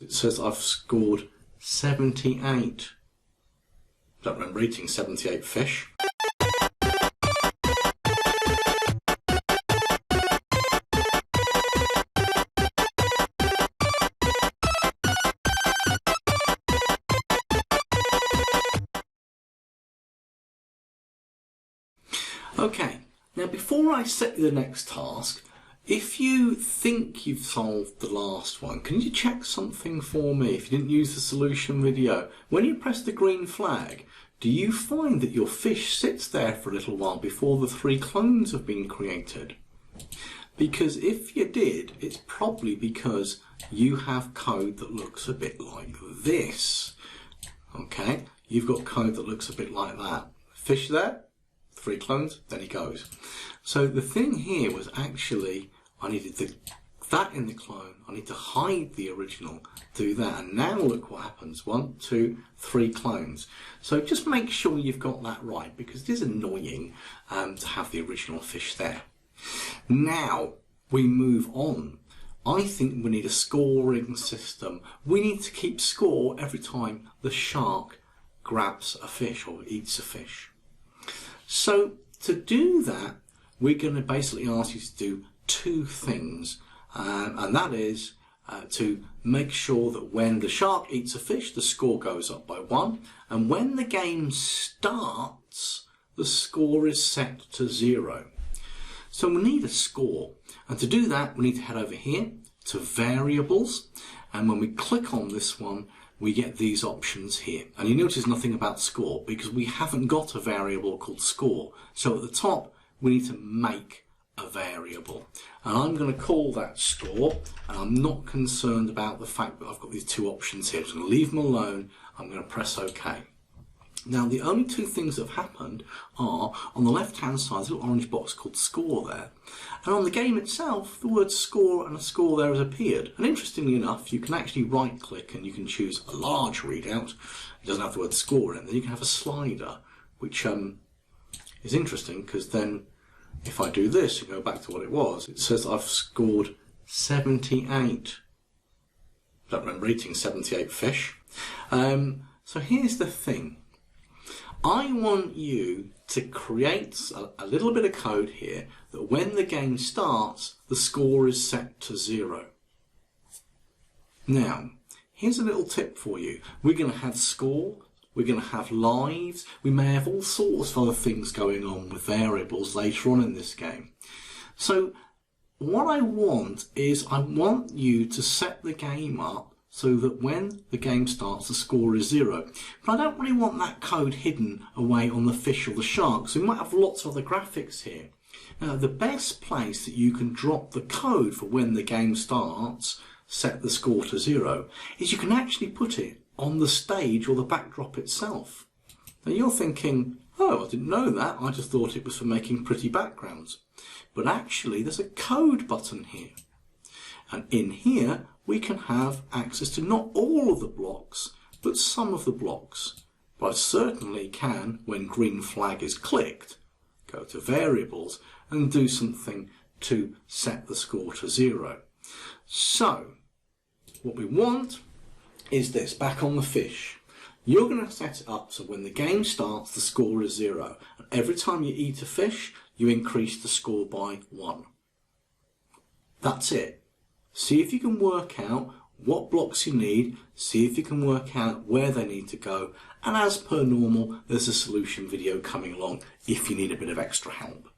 It says I've scored 78. Don't remember eating 78 fish. Okay, now before I set you the next task, if you think you've solved the last one, can you check something for me if you didn't use the solution video? When you press the green flag, do you find that your fish sits there for a little while before the 3 clones have been created? Because if you did, it's probably because you have code that looks a bit like this. Okay, you've got code that looks a bit like that. Fish there, 3 clones, then he goes. So the thing here was actually I needed that in the clone, I need to hide the original, do that, and now look what happens. 1, 2, 3 clones. So just make sure you've got that right, because it is annoying to have the original fish there. Now we move on. I think we need a scoring system. We need to keep score every time the shark grabs a fish or eats a fish. So to do that, we're going to basically ask you to do 2 things, and that is to make sure that when the shark eats a fish, the score goes up by 1, and when the game starts, the score is set to 0. So we need a score, and to do that we need to head over here to variables, and when we click on this one we get these options here, and you notice nothing about score because we haven't got a variable called score. So at the top we need to make a variable, and I'm going to call that score, and I'm not concerned about the fact that I've got these 2 options here. I'm just going to leave them alone. I'm going to press OK. Now the only 2 things that have happened are on the left hand side there's a little orange box called score there, and on the game itself the word score and a score there has appeared. And interestingly enough, you can actually right click and you can choose a large readout. It doesn't have the word score in it. Then you can have a slider, which is interesting, because then if I do this and go back to what it was, it says I've scored 78. Don't remember eating 78 fish. So here's the thing. I want you to create a little bit of code here that when the game starts, the score is set to 0. Now, here's a little tip for you. We're going to have score, we're going to have lives, we may have all sorts of other things going on with variables later on in this game. So what I want is I want you to set the game up so that when the game starts the score is 0. But I don't really want that code hidden away on the fish or the shark, so we might have lots of other graphics here. Now the best place that you can drop the code for when the game starts, set the score to 0, is you can actually put it on the stage or the backdrop itself. Now you're thinking, oh, I didn't know that, I just thought it was for making pretty backgrounds. But actually there's a code button here, and in here we can have access to not all of the blocks, but some of the blocks. But I certainly can, when green flag is clicked, go to variables and do something to set the score to 0. So what we want is this, back on the fish. You're going to set it up so when the game starts the score is 0, and every time you eat a fish you increase the score by 1. That's it. See if you can work out what blocks you need, see if you can work out where they need to go, and as per normal there's a solution video coming along if you need a bit of extra help.